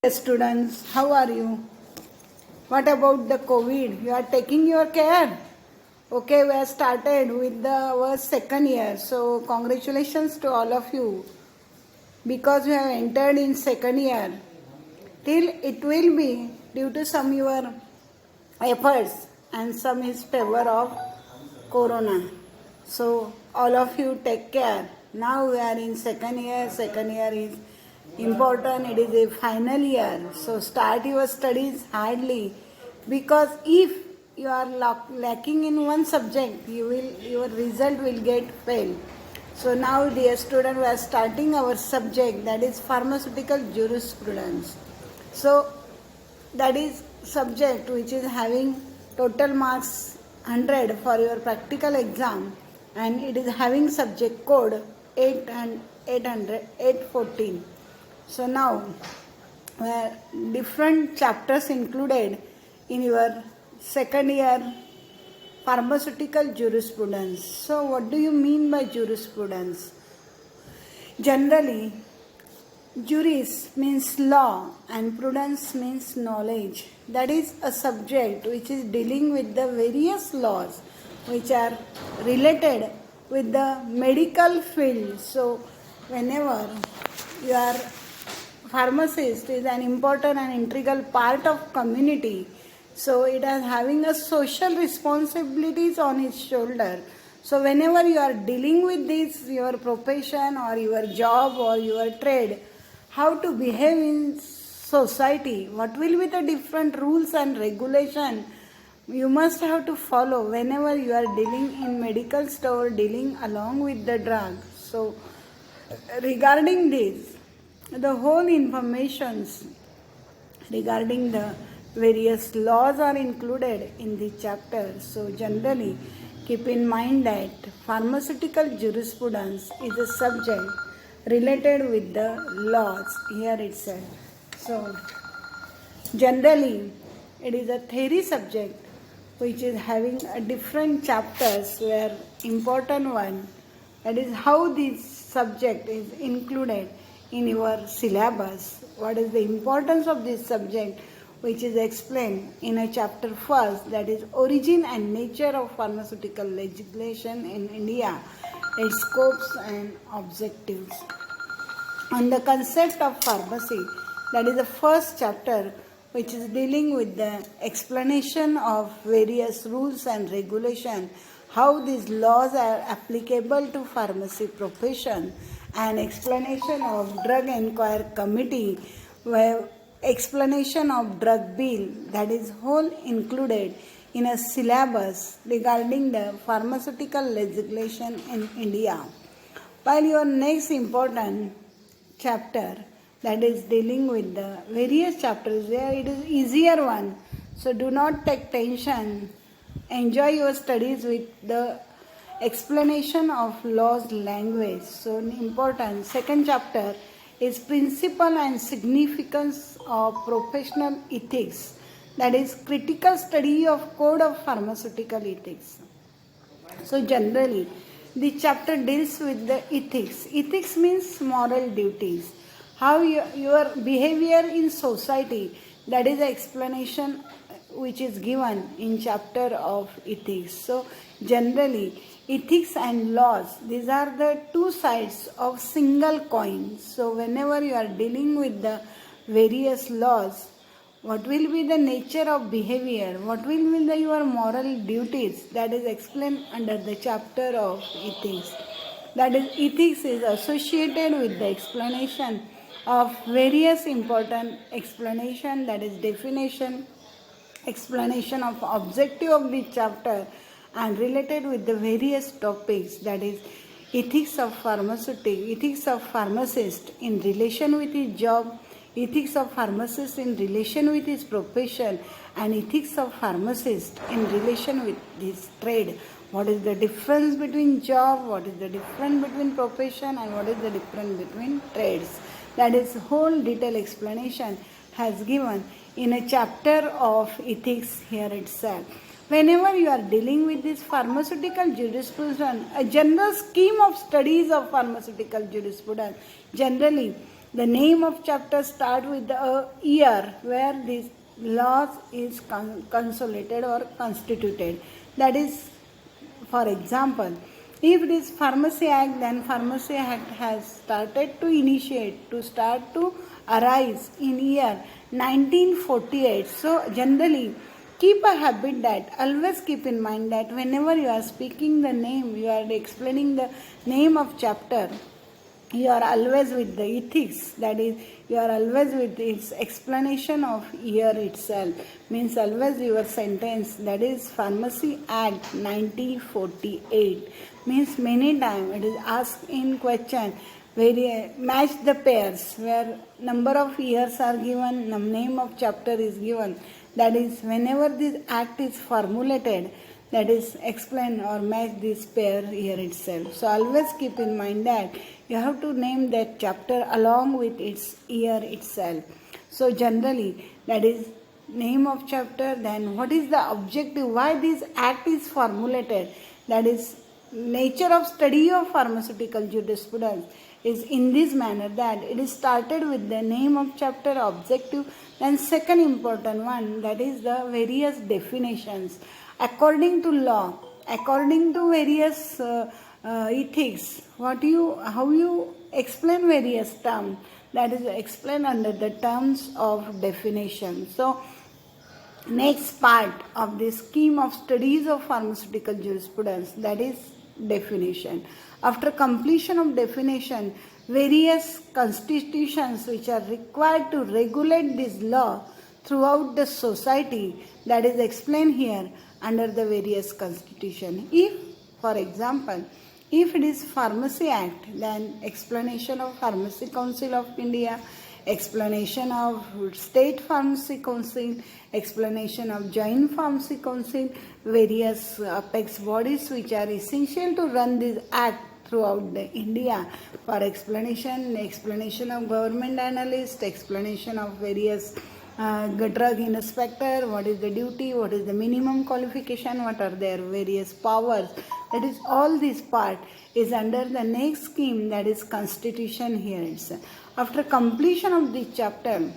Students, how are you? What about the COVID? You are taking your care? Okay, we have started with our second year. So congratulations to all of you because you have entered in second year. Till it will be due to some your efforts and some is favor of corona. So all of you take care. Now we are in second year. Second year is important. It is a final year. So start your studies hardly because if you are lacking in one subject, your result will get fail. So now, dear student, we are starting our subject, that is pharmaceutical jurisprudence. So that is subject which is having total marks 100 for your practical exam, and it is having subject code 814. So now different chapters included in your second year pharmaceutical jurisprudence. So what do you mean by jurisprudence? Generally, juris means law and prudence means knowledge. That is a subject which is dealing with the various laws which are related with the medical field. So whenever you are pharmacist is an important and integral part of community, so it is having a social responsibilities on its shoulder. So whenever you are dealing with this, your profession or your job or your trade, how to behave in society, what will be the different rules and regulation you must have to follow whenever you are dealing in medical store, dealing along with the drug. So regarding this, the whole informations regarding the various laws are included in the chapter. So generally keep in mind that pharmaceutical jurisprudence is a subject related with the laws here itself. So generally it is a theory subject which is having a different chapters where important one, that is how this subject is included in your syllabus. What is the importance of this subject, which is explained in a chapter first, that is origin and nature of pharmaceutical legislation in India, its scopes and objectives. On the concept of pharmacy, that is the first chapter which is dealing with the explanation of various rules and regulation, how these laws are applicable to pharmacy profession, and explanation of drug inquiry committee, where explanation of drug bill, that is whole included in a syllabus regarding the pharmaceutical legislation in India. While your next important chapter, that is dealing with the various chapters where it is easier one, so do not take tension, enjoy your studies with the explanation of laws language. So important second chapter is principle and significance of professional ethics, that is critical study of code of pharmaceutical ethics. So generally the chapter deals with the ethics. Ethics means moral duties, how your behavior in society, that is the explanation which is given in chapter of ethics. So generally ethics and laws, these are the two sides of single coin. So whenever you are dealing with the various laws, what will be the nature of behavior, what will be your moral duties, that is explained under the chapter of ethics. That is, ethics is associated with the explanation of various important explanation, that is definition, explanation of objective of the chapter, and related with the various topics, that is ethics of ethics of pharmacist in relation with his job, ethics of pharmacist in relation with his profession, and ethics of pharmacist in relation with his trade. What is the difference between job, what is the difference between profession, and what is the difference between trades. That is whole detailed explanation has given in a chapter of ethics here itself. Whenever you are dealing with this pharmaceutical jurisprudence, a general scheme of studies of pharmaceutical jurisprudence, generally The name of chapter start with the year where this laws is consolidated or constituted. That is, for example, if it is Pharmacy Act, then Pharmacy Act has started to initiate, to start to arise in year 1948. So generally, keep a habit that always keep in mind that whenever you are speaking the name, you are explaining the name of chapter, you are always with the ethics, that is, you are always with its explanation of year itself, means always your sentence, that is Pharmacy Act 1948, means many times it is asked in question, where match the pairs where number of years are given, name of chapter is given, that is whenever this act is formulated, that is explain or match this pair here itself. So always keep in mind that you have to name that chapter along with its year itself. So generally, that is name of chapter, then what is the objective, why this act is formulated, that is nature of study of pharmaceutical jurisprudence is in this manner, that it is started with the name of chapter, objective, and second important one, that is the various definitions according to law, according to various ethics, how you explain various terms, that is explained under the terms of definition. So next part of the scheme of studies of pharmaceutical jurisprudence, that is definition. After completion of definition, various constitutions which are required to regulate this law throughout the society, that is explained here under the various constitution. If, for example, if it is Pharmacy Act, then explanation of Pharmacy Council of India, explanation of State Pharmacy Council, explanation of Joint Pharmacy Council, various apex bodies which are essential to run this act throughout the India. For explanation of government analyst, explanation of various drug inspector, what is the duty, what is the minimum qualification, what are their various powers. That is, all this part is under the next scheme, that is constitution here itself. After completion of this chapter,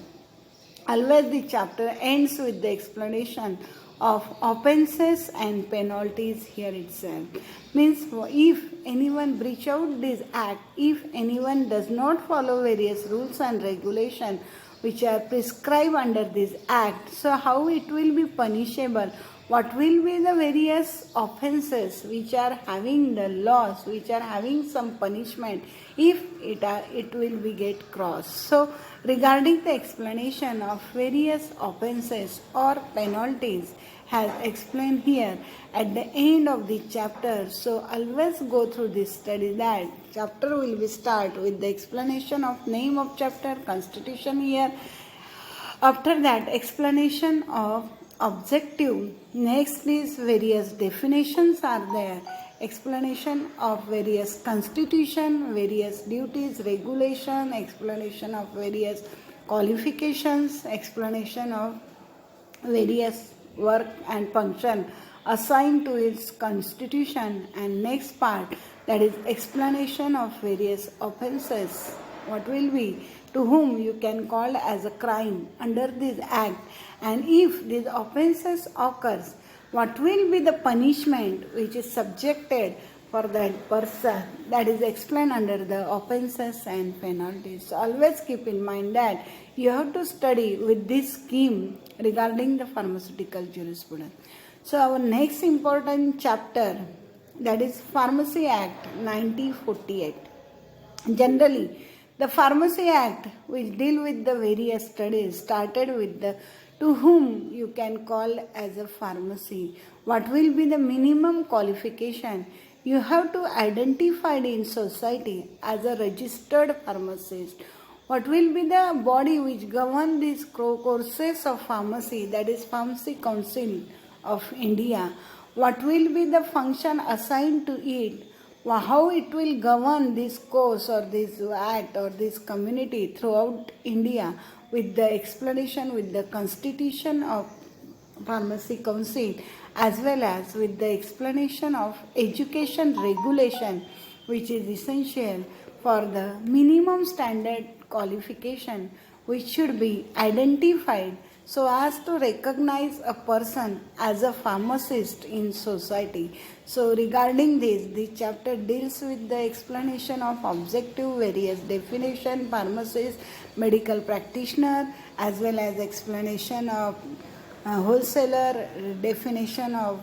always the chapter ends with the explanation of offences and penalties here itself. Means if anyone breach out this act, if anyone does not follow various rules and regulations which are prescribed under this act, so how it will be punishable, what will be the various offences which are having the laws, which are having some punishment if it will be get crossed. So regarding the explanation of various offences or penalties has explained here at the end of the chapter. So always go through this study. That chapter will be start with the explanation of name of chapter, constitution here. After that, explanation of objective. Next is various definitions are there. Explanation of various constitution, various duties, regulation, explanation of various qualifications, explanation of various work and function assigned to its constitution, and next part, that is explanation of various offences, what will be, to whom you can call as a crime under this act, and if these offences occurs, what will be the punishment which is subjected for that person, that is explained under the offences and penalties. So always keep in mind that you have to study with this scheme regarding the pharmaceutical jurisprudence. So our next important chapter, that is Pharmacy Act 1948. Generally, the Pharmacy Act will deal with the various studies started with the to whom you can call as a pharmacy, what will be the minimum qualification you have to identify in society as a registered pharmacist, what will be the body which govern these courses of pharmacy, that is Pharmacy Council of India, what will be the function assigned to it, how it will govern this course or this act or this community throughout India, with the explanation with the constitution of Pharmacy Council, as well as with the explanation of education regulation, which is essential for the minimum standard qualification which should be identified so as to recognize a person as a pharmacist in society. So regarding this chapter deals with the explanation of objective various definition, pharmacist, medical practitioner, as well as explanation of wholesaler, definition of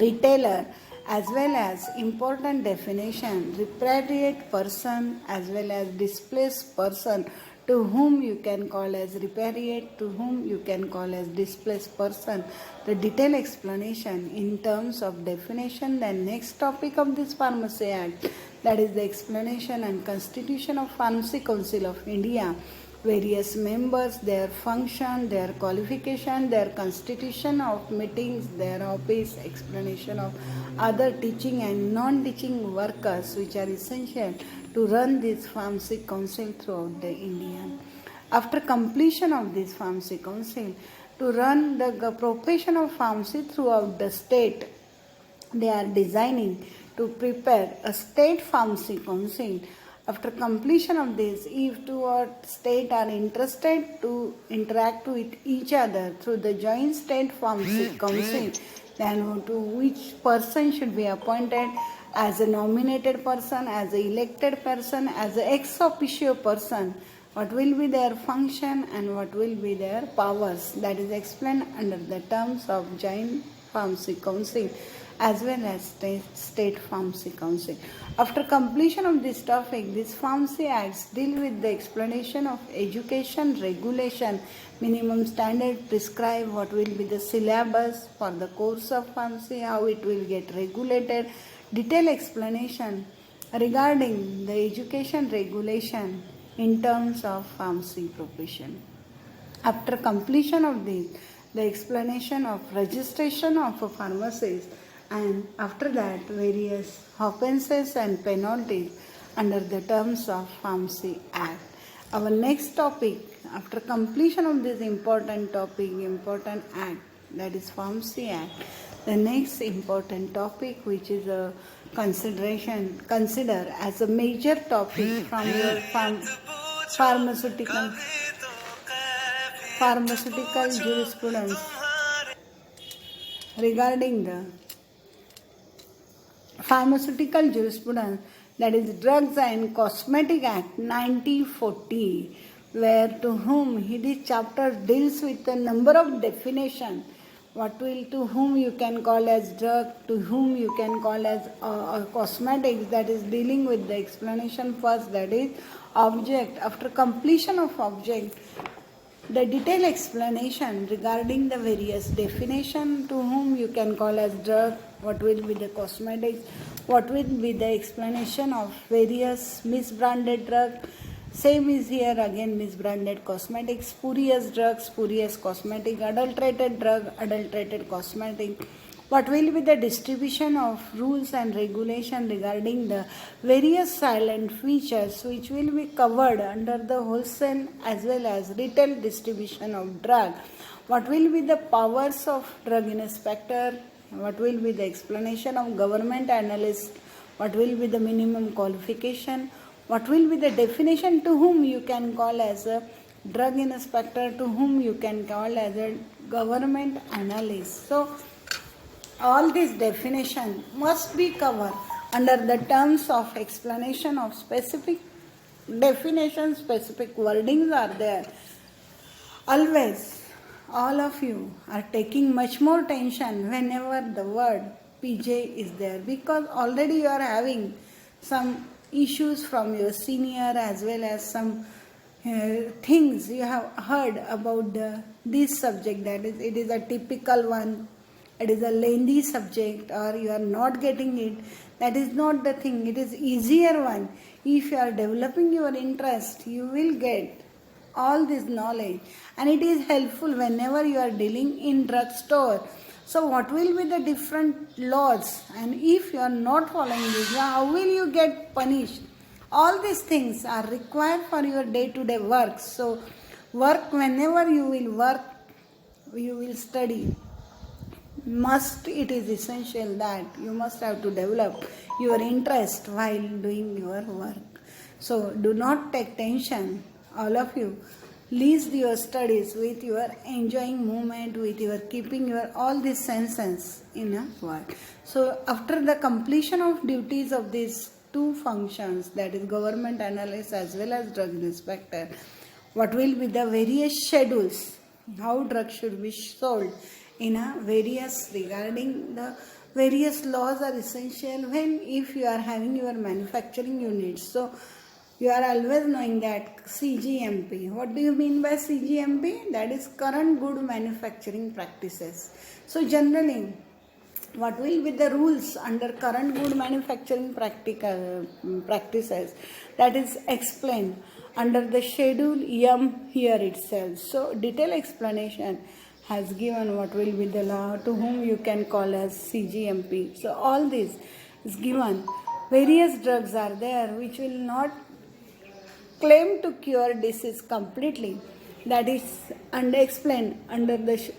retailer, as well as important definition repatriate person as well as displaced person, to whom you can call as repatriate, to whom you can call as displaced person. The detailed explanation in terms of definition. The next topic of this Pharmacy Act, that is the explanation and constitution of Pharmacy Council of India, various members, their function, their qualification, their constitution of meetings, their office, explanation of other teaching and non-teaching workers which are essential to run this Pharmacy Council throughout the India. After completion of this Pharmacy Council, to run the profession of pharmacy throughout the state, they are designing to prepare a state pharmacy council. After completion of this, if two or state are interested to interact with each other through the joint state pharmacy council, then to which person should be appointed as a nominated person, as an elected person, as an ex officio person, what will be their function and what will be their powers. That is explained under the terms of joint pharmacy council as well as state pharmacy council. After completion of this topic, these pharmacy acts deal with the explanation of education regulation, minimum standard prescribed, what will be the syllabus for the course of pharmacy, how it will get regulated, detailed explanation regarding the education regulation in terms of pharmacy profession. After completion of this, the explanation of registration of a pharmacist, and after that various offences and penalties under the terms of Pharmacy Act. Our next topic, after completion of this important topic, important act, that is Pharmacy Act, the next important topic which is a consider as a major topic from your pharmaceutical jurisprudence regarding the pharmaceutical jurisprudence, that is Drugs and Cosmetic Act 1940, where to whom this chapter deals with a number of definition, what will to whom you can call as drug, to whom you can call as cosmetics, that is dealing with the explanation first, that is object. After completion of object, the detailed explanation regarding the various definition, to whom you can call as drug, what will be the cosmetics, what will be the explanation of various misbranded drug. Same is here again, misbranded cosmetics, spurious drugs, spurious cosmetic, adulterated drug, adulterated cosmetic. What will be the distribution of rules and regulation regarding the various silent features which will be covered under the wholesale as well as retail distribution of drug. What will be the powers of drug inspector, what will be the explanation of government analyst, what will be the minimum qualification, what will be the definition to whom you can call as a drug inspector, to whom you can call as a government analyst. So all this definition must be covered under the terms of explanation of specific definitions, specific wordings are there. Always, all of you are taking much more tension whenever the word PJ is there, because already you are having some issues from your senior as well as some things you have heard about this subject, that is, it is a typical one, it is a lengthy subject, or you are not getting it. That is not the thing. It is easier one. If you are developing your interest, you will get all this knowledge, and it is helpful whenever you are dealing in drugstore. So what will be the different laws, and if you are not following this, how will you get punished? All these things are required for your day-to-day work. So work, whenever you will work, you will study. It is essential that you must have to develop your interest while doing your work. So do not take tension, all of you. Lease your studies with your enjoying movement, with your keeping your all these senses in a work. So after the completion of duties of these two functions, that is government analyst as well as drug inspector, what will be the various schedules, how drugs should be sold in a various regarding the various laws are essential when if you are having your manufacturing units. So you are always knowing that CGMP. What do you mean by CGMP? That is current good manufacturing practices. So generally, what will be the rules under current good manufacturing practices, that is explained under the schedule M here itself. So detailed explanation has given what will be the law to whom you can call as CGMP. So all this is given. Various drugs are there which will not claim to cure disease completely, that is explained under the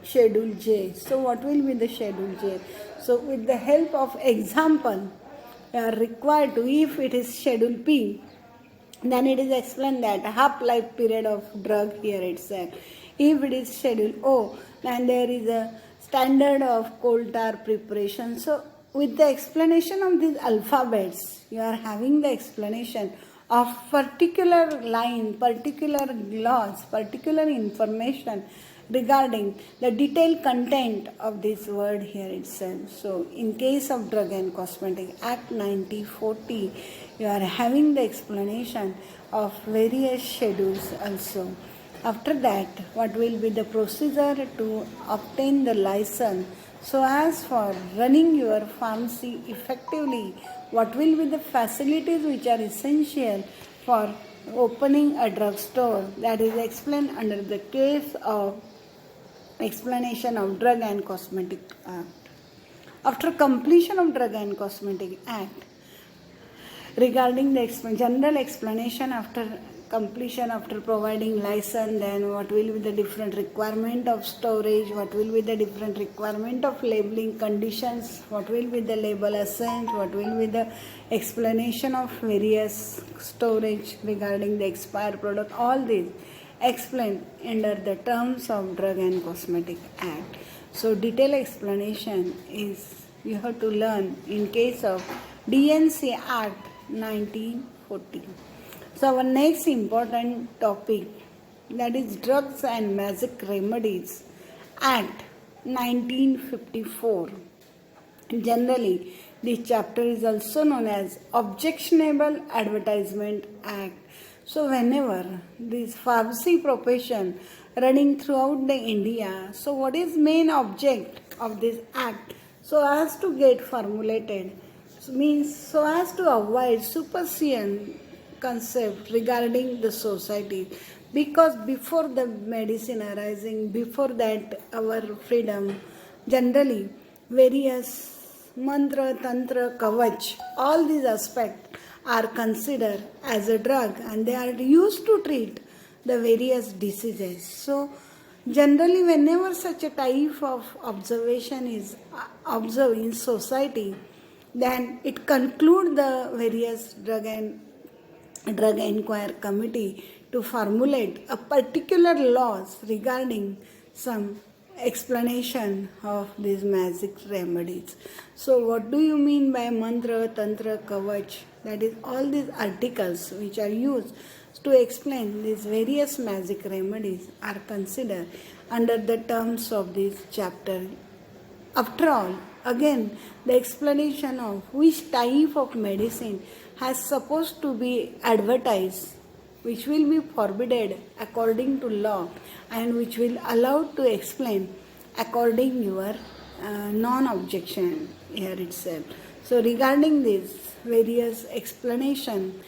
schedule J. So what will be the schedule J? So with the help of example you are required to, if it is schedule P, then it is explained that half-life period of drug here itself. If it is schedule O, then there is a standard of coal tar preparation. So with the explanation of these alphabets, you are having the explanation of particular line, particular laws, particular information regarding the detailed content of this word here itself. So in case of Drug and Cosmetic Act 1940, you are having the explanation of various schedules also. After that, what will be the procedure to obtain the license? So as for running your pharmacy effectively, what will be the facilities which are essential for opening a drugstore? That is explained under the case of explanation of Drug and Cosmetic Act. After completion of Drug and Cosmetic Act, regarding the general explanation after completion, after providing license, then what will be the different requirement of storage, what will be the different requirement of labeling conditions, what will be the label assent, what will be the explanation of various storage regarding the expired product, all these explained under the terms of Drug and Cosmetic Act. So detailed explanation is you have to learn in case of DNC Act 1940. So our next important topic, that is Drugs and Magic Remedies Act 1954. Generally, this chapter is also known as Objectionable Advertisement Act. So whenever this pharmacy profession running throughout the India, so what is main object of this act? So as to get formulated, means so as to avoid superstition concept regarding the society, because before the medicine arising, before that our freedom, generally various mantra, tantra, kavach, all these aspects are considered as a drug and they are used to treat the various diseases. So generally whenever such a type of observation is observed in society, then it concludes the various drug inquiry committee to formulate a particular laws regarding some explanation of these magic remedies. So what do you mean by mantra, tantra, kavach? That is all these articles which are used to explain these various magic remedies are considered under the terms of this chapter. After all, again, the explanation of which type of medicine has supposed to be advertised, which will be forbidden according to law and which will allow to explain according your non-objection here itself. So regarding this various explanation,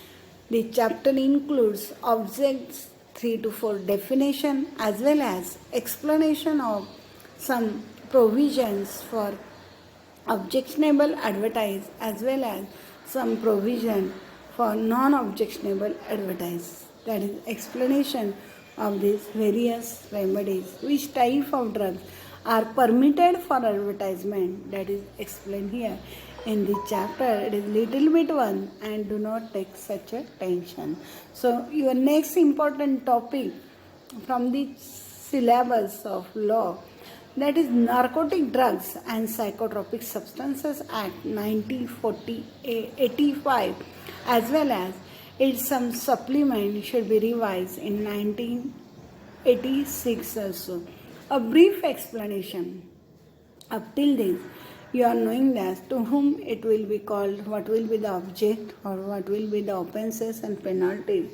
the chapter includes objects 3 to 4 definition as well as explanation of some provisions for objectionable advertise as well as some provision for non-objectionable advertise. That is explanation of these various remedies, which type of drugs are permitted for advertisement, that is explained here. in this chapter. It is little bit one, and do not take such a tension. So your next important topic from the syllabus of law, that is Narcotic Drugs and Psychotropic Substances Act 1985, as well as its some supplement should be revised in 1986 also. A brief explanation. Up till this, you are knowing that to whom it will be called, what will be the object, or what will be the offences and penalties,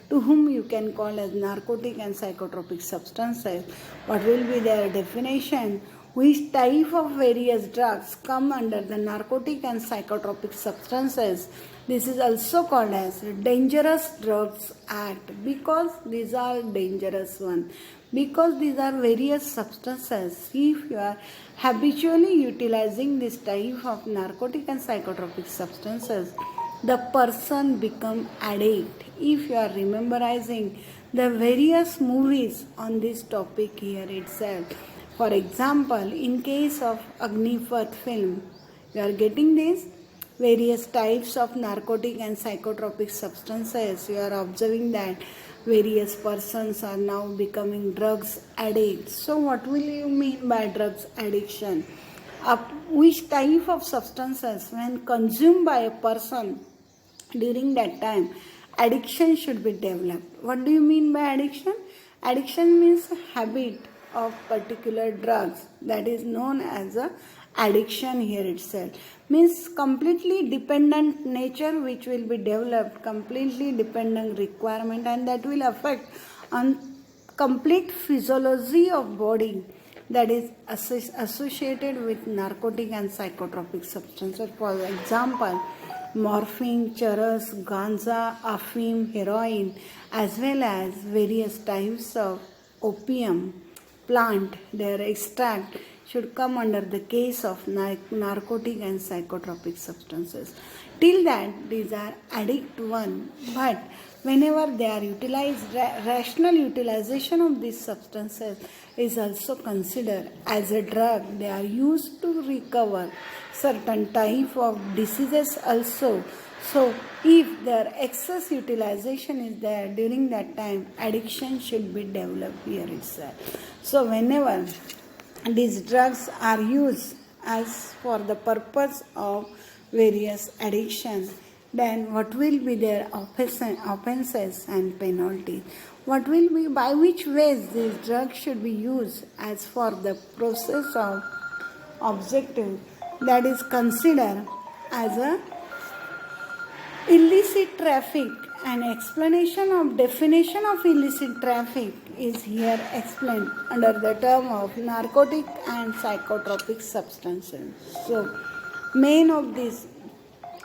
to whom you can call as narcotic and psychotropic substances, what will be their definition, which type of various drugs come under the narcotic and psychotropic substances. This is also called as Dangerous Drugs Act, because these are dangerous ones. Because these are various substances, if you are habitually utilizing this type of narcotic and psychotropic substances, the person become addict. If you are memorizing the various movies on this topic here itself, for example, in case of Agnipath film, you are getting this various types of narcotic and psychotropic substances. You are observing that various persons are now becoming drugs addicts. So what will you mean by drugs addiction? Which type of substances when consumed by a person during that time, addiction should be developed. What do you mean by addiction? Addiction means habit of particular drugs, that is known as a addiction here itself. Means completely dependent nature which will be developed, completely dependent requirement, and that will affect on complete physiology of body, that is associated with narcotic and psychotropic substances. For example, morphine, charas, ganja, afim, heroin, as well as various types of opium plant, their extract should come under the case of narcotic and psychotropic substances. Till that, these are addict one, but whenever they are utilized, rational utilization of these substances is also considered as a drug. They are used to recover certain type of diseases also. So if their excess utilization is there during that time, addiction should be developed here itself. So whenever these drugs are used as for the purpose of various addiction, then what will be their offenses and penalties? What will be, by which ways these drugs should be used as for the process of objective, that is considered as a illicit traffic. An explanation of definition of illicit traffic is here explained under the term of narcotic and psychotropic substances. So, main of this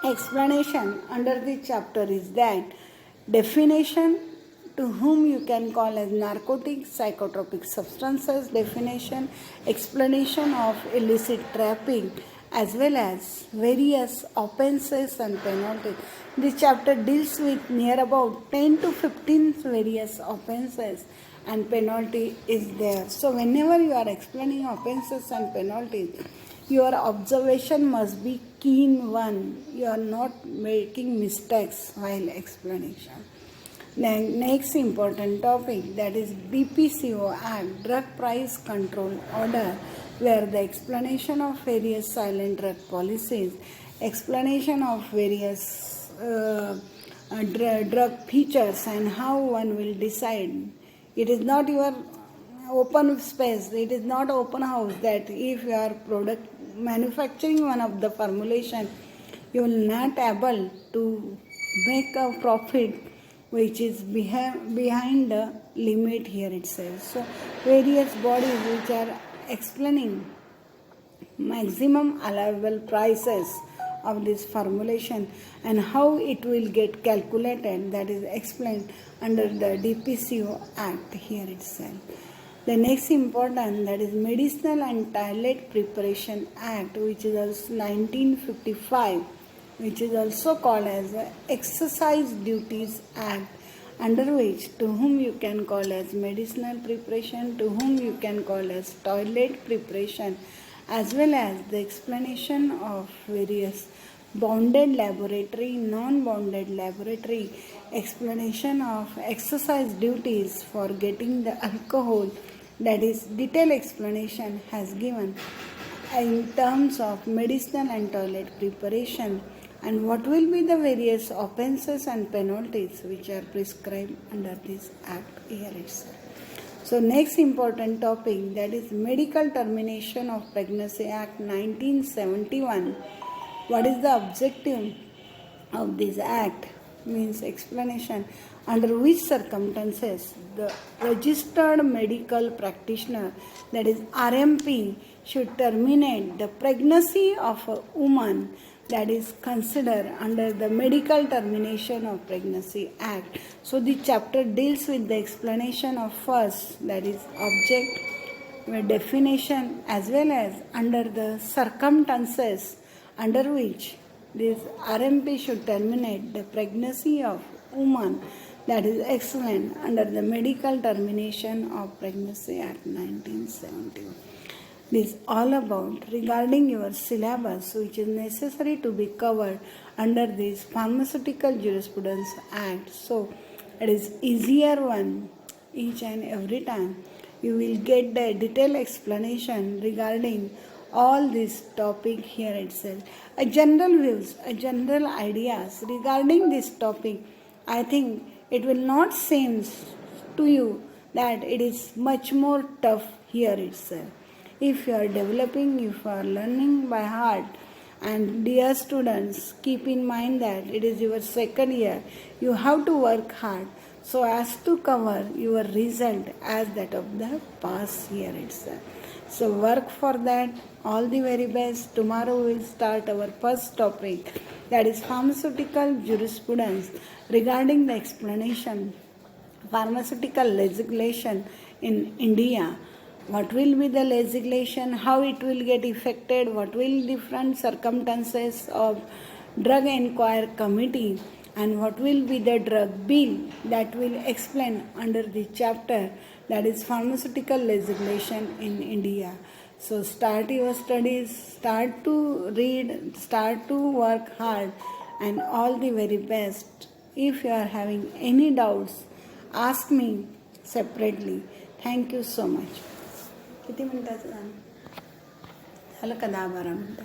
explanation under the chapter is that definition, to whom you can call as narcotic, psychotropic substances, definition, explanation of illicit traffic, as well as various offences and penalties. This chapter deals with near about 10 to 15 various offences and penalty is there. So whenever you are explaining offences and penalties, your observation must be keen one. You are not making mistakes while explanation. Then next important topic, that is DPCO Act, Drug Price Control Order, where the explanation of various silent drug policies, explanation of various drug features and how one will decide. It is not your open space, it is not open house that if you are manufacturing one of the formulation, you will not able to make a profit which is behind the limit here itself. So various bodies which are explaining maximum allowable prices of this formulation and how it will get calculated, that is explained under the DPCO Act here itself. The next important, that is Medicinal and Toilet Preparation Act, which is also 1955, which is also called as Exercise Duties Act, under which to whom you can call as medicinal preparation, to whom you can call as toilet preparation, as well as the explanation of various bounded laboratory, non-bounded laboratory, explanation of exercise duties for getting the alcohol, that is detailed explanation has given in terms of medicinal and toilet preparation, and what will be the various offences and penalties which are prescribed under this act here itself. So next important topic, that is Medical Termination of Pregnancy Act 1971. What is the objective of this act? Means explanation under which circumstances the registered medical practitioner, that is RMP, should terminate the pregnancy of a woman that is considered under the Medical Termination of Pregnancy Act. So the chapter deals with the explanation of first, that is object, definition, as well as under the circumstances under which this RMP should terminate the pregnancy of woman, that is excellent under the Medical Termination of Pregnancy Act 1971. This is all about regarding your syllabus which is necessary to be covered under this Pharmaceutical Jurisprudence Act. So it is easier one each and every time. You will get the detailed explanation regarding all this topic here itself. A general views, a general ideas regarding this topic. I think it will not seem to you that it is much more tough here itself. If you are developing, if you are learning by heart, and dear students, keep in mind that it is your second year. You have to work hard so as to cover your result as that of the past year itself. So work for that. All the very best. Tomorrow we will start our first topic, that is pharmaceutical jurisprudence regarding the explanation pharmaceutical legislation in India. What will be the legislation, how it will get affected, what will different circumstances of drug inquiry committee, and what will be the drug bill, that will explain under the chapter, that is pharmaceutical legislation in India. So start your studies, start to read, start to work hard, and all the very best. If you are having any doubts, ask me separately. Thank you so much. किती मिनिटाचं झालं का 10-12 मिनिटं?